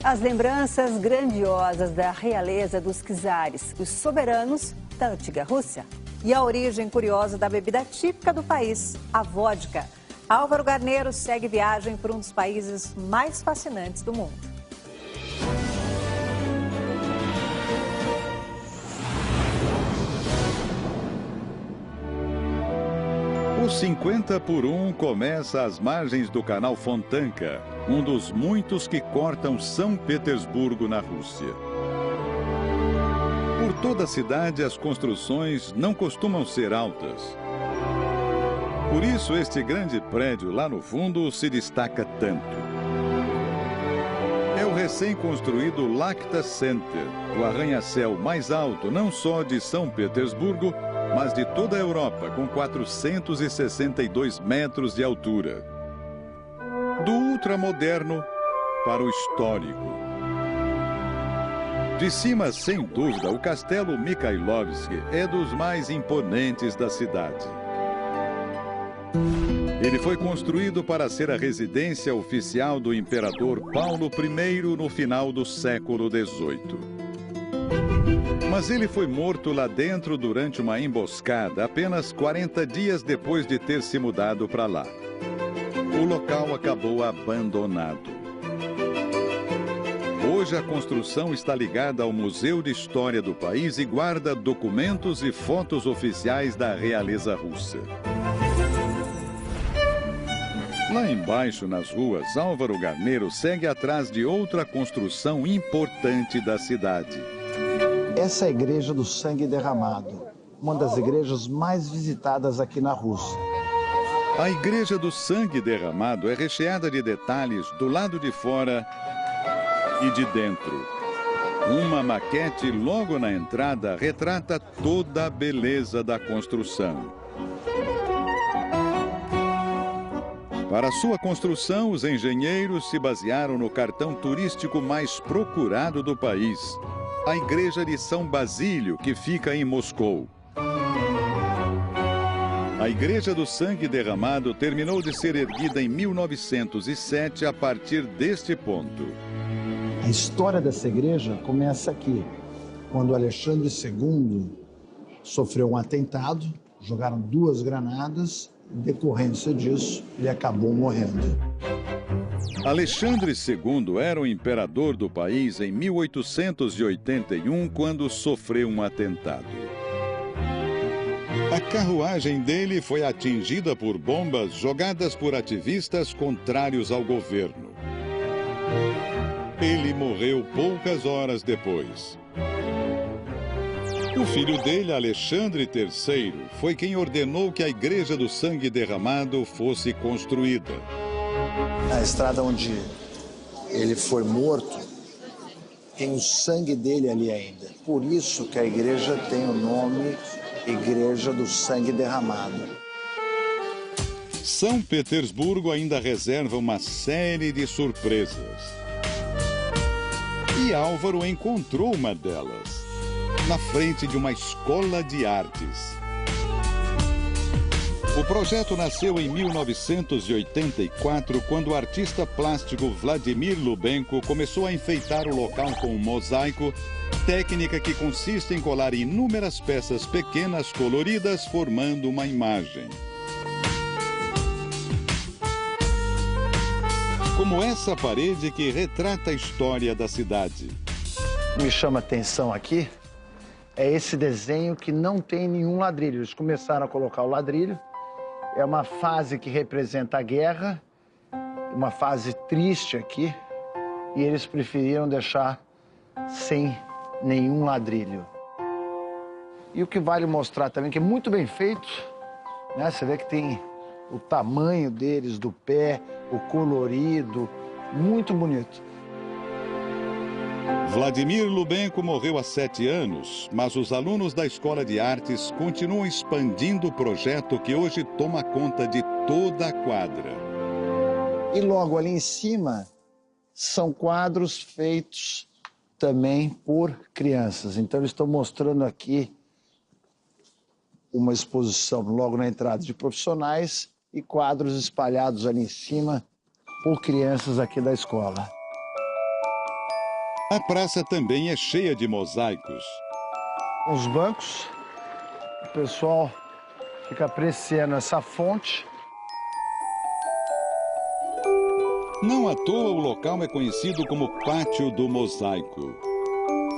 As lembranças grandiosas da realeza dos czares, os soberanos da antiga Rússia. E a origem curiosa da bebida típica do país, a vodka. Álvaro Garneiro segue viagem por um dos países mais fascinantes do mundo. O 50 por 1 começa às margens do canal Fontanka, um dos muitos que cortam São Petersburgo na Rússia. Por toda a cidade, as construções não costumam ser altas. Por isso, este grande prédio lá no fundo se destaca tanto. É o recém-construído Lacta Center, o arranha-céu mais alto não só de São Petersburgo, mas de toda a Europa, com 462 metros de altura. Do ultramoderno para o histórico. De cima, sem dúvida, o Castelo Mikhailovsky é dos mais imponentes da cidade. Ele foi construído para ser a residência oficial do imperador Paulo I no final do século XVIII. Mas ele foi morto lá dentro durante uma emboscada apenas 40 dias depois de ter se mudado para lá. O local acabou abandonado. Hoje a construção está ligada ao Museu de História do país e guarda documentos e fotos oficiais da realeza russa. Lá embaixo, nas ruas, Álvaro Garneiro segue atrás de outra construção importante da cidade. Essa é a Igreja do Sangue Derramado, uma das igrejas mais visitadas aqui na Rússia. A Igreja do Sangue Derramado é recheada de detalhes do lado de fora e de dentro. Uma maquete logo na entrada retrata toda a beleza da construção. Para sua construção, os engenheiros se basearam no cartão turístico mais procurado do país, a Igreja de São Basílio, que fica em Moscou. A Igreja do Sangue Derramado terminou de ser erguida em 1907 a partir deste ponto. A história dessa igreja começa aqui, quando Alexandre II sofreu um atentado, jogaram 2 granadas, em decorrência disso, ele acabou morrendo. Alexandre II era o imperador do país em 1881, quando sofreu um atentado. A carruagem dele foi atingida por bombas jogadas por ativistas contrários ao governo. Ele morreu poucas horas depois. O filho dele, Alexandre III, foi quem ordenou que a Igreja do Sangue Derramado fosse construída. Na estrada onde ele foi morto, tem o sangue dele ali ainda. Por isso que a igreja tem o nome Igreja do Sangue Derramado. São Petersburgo ainda reserva uma série de surpresas. E Álvaro encontrou uma delas, na frente de uma escola de artes. O projeto nasceu em 1984, quando o artista plástico Vladimir Lubenko começou a enfeitar o local com um mosaico, técnica que consiste em colar inúmeras peças pequenas coloridas formando uma imagem. Como essa parede que retrata a história da cidade. O que me chama a atenção aqui é esse desenho que não tem nenhum ladrilho. Eles começaram a colocar o ladrilho. É uma fase que representa a guerra, uma fase triste aqui, e eles preferiram deixar sem nenhum ladrilho. E o que vale mostrar também, que é muito bem feito, né? Você vê que tem o tamanho deles, do pé, o colorido, muito bonito. Vladimir Lubenko morreu há 7 anos, mas os alunos da Escola de Artes continuam expandindo o projeto que hoje toma conta de toda a quadra. E logo ali em cima são quadros feitos também por crianças. Então eles estão mostrando aqui uma exposição logo na entrada de profissionais e quadros espalhados ali em cima por crianças aqui da escola. A praça também é cheia de mosaicos. Os bancos, o pessoal fica apreciando essa fonte. Não à toa o local é conhecido como Pátio do Mosaico.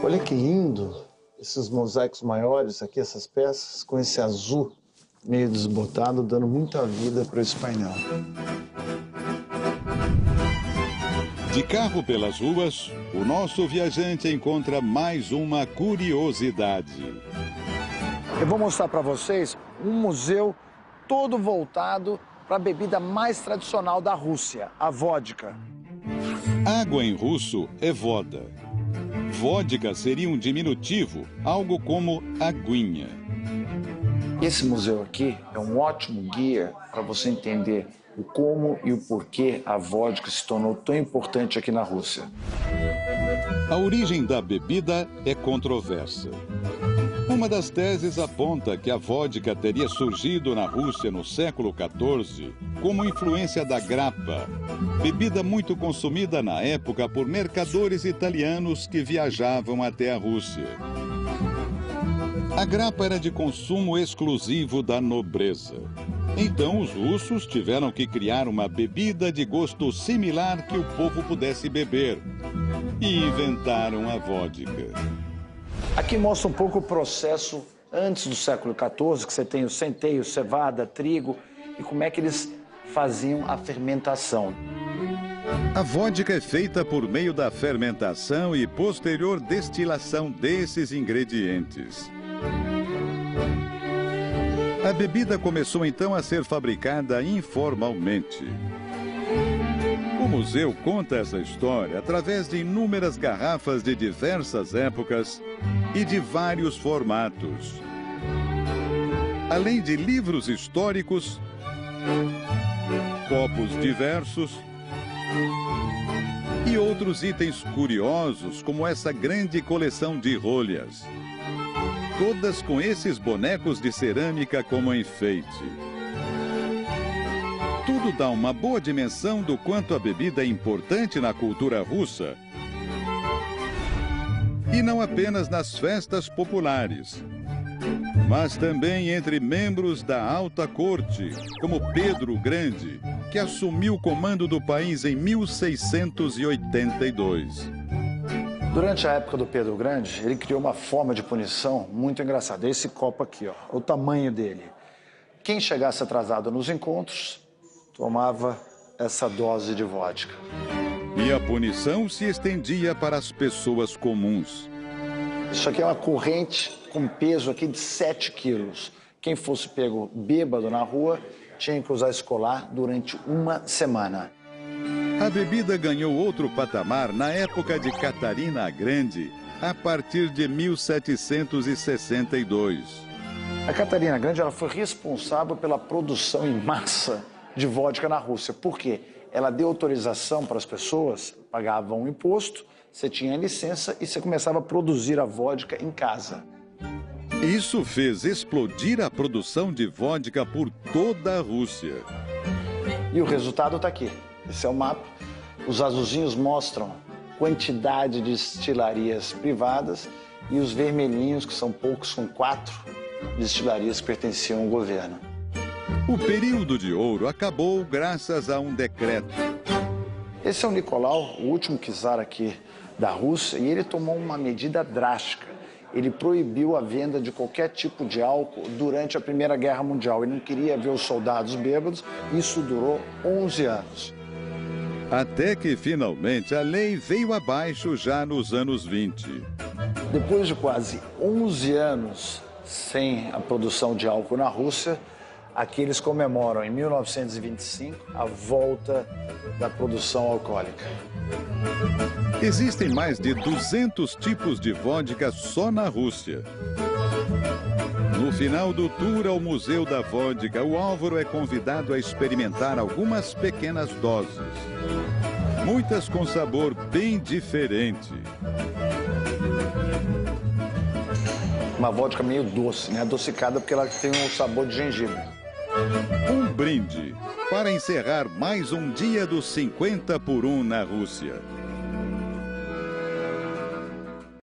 Olha que lindo esses mosaicos maiores aqui, essas peças, com esse azul meio desbotado, dando muita vida para esse painel. De carro pelas ruas, o nosso viajante encontra mais uma curiosidade. Eu vou mostrar para vocês um museu todo voltado para a bebida mais tradicional da Rússia, a vodka. Água em russo é voda. Vodka seria um diminutivo, algo como aguinha. Esse museu aqui é um ótimo guia para você entender o como e o porquê a vodka se tornou tão importante aqui na Rússia. A origem da bebida é controversa. Uma das teses aponta que a vodka teria surgido na Rússia no século XIV como influência da grappa, bebida muito consumida na época por mercadores italianos que viajavam até a Rússia. A grappa era de consumo exclusivo da nobreza. Então, os russos tiveram que criar uma bebida de gosto similar que o povo pudesse beber. E inventaram a vodka. Aqui mostra um pouco o processo antes do século XIV, que você tem o centeio, cevada, trigo, e como é que eles faziam a fermentação. A vodka é feita por meio da fermentação e posterior destilação desses ingredientes. A bebida começou então a ser fabricada informalmente. O museu conta essa história através de inúmeras garrafas de diversas épocas e de vários formatos. Além de livros históricos, copos diversos e outros itens curiosos, como essa grande coleção de rolhas. Todas com esses bonecos de cerâmica como enfeite. Tudo dá uma boa dimensão do quanto a bebida é importante na cultura russa. E não apenas nas festas populares, mas também entre membros da alta corte, como Pedro o Grande, que assumiu o comando do país em 1682. Durante a época do Pedro o Grande, ele criou uma forma de punição muito engraçada. Esse copo aqui, ó, o tamanho dele. Quem chegasse atrasado nos encontros, tomava essa dose de vodka. E a punição se estendia para as pessoas comuns. Isso aqui é uma corrente com peso aqui de 7 quilos. Quem fosse pego bêbado na rua tinha que usar esse colar durante uma semana. A bebida ganhou outro patamar na época de Catarina a Grande, a partir de 1762. A Catarina Grande ela foi responsável pela produção em massa de vodka na Rússia. Por quê? Ela deu autorização para as pessoas, pagavam um imposto, você tinha licença e você começava a produzir a vodka em casa. Isso fez explodir a produção de vodka por toda a Rússia. E o resultado está aqui. Esse é o mapa. Os azulzinhos mostram quantidade de destilarias privadas e os vermelhinhos, que são poucos, são 4 destilarias que pertenciam ao governo. O período de ouro acabou graças a um decreto. Esse é o Nicolau, o último czar aqui da Rússia, e ele tomou uma medida drástica. Ele proibiu a venda de qualquer tipo de álcool durante a Primeira Guerra Mundial. Ele não queria ver os soldados bêbados. Isso durou 11 anos. Até que, finalmente, a lei veio abaixo já nos anos 20. Depois de quase 11 anos sem a produção de álcool na Rússia, aqui eles comemoram, em 1925, a volta da produção alcoólica. Existem mais de 200 tipos de vodka só na Rússia. No final do tour ao Museu da Vodka, o Álvaro é convidado a experimentar algumas pequenas doses. Muitas com sabor bem diferente. Uma vodka meio doce, né? Adocicada porque ela tem um sabor de gengibre. Um brinde para encerrar mais um dia dos 50 por 1 na Rússia.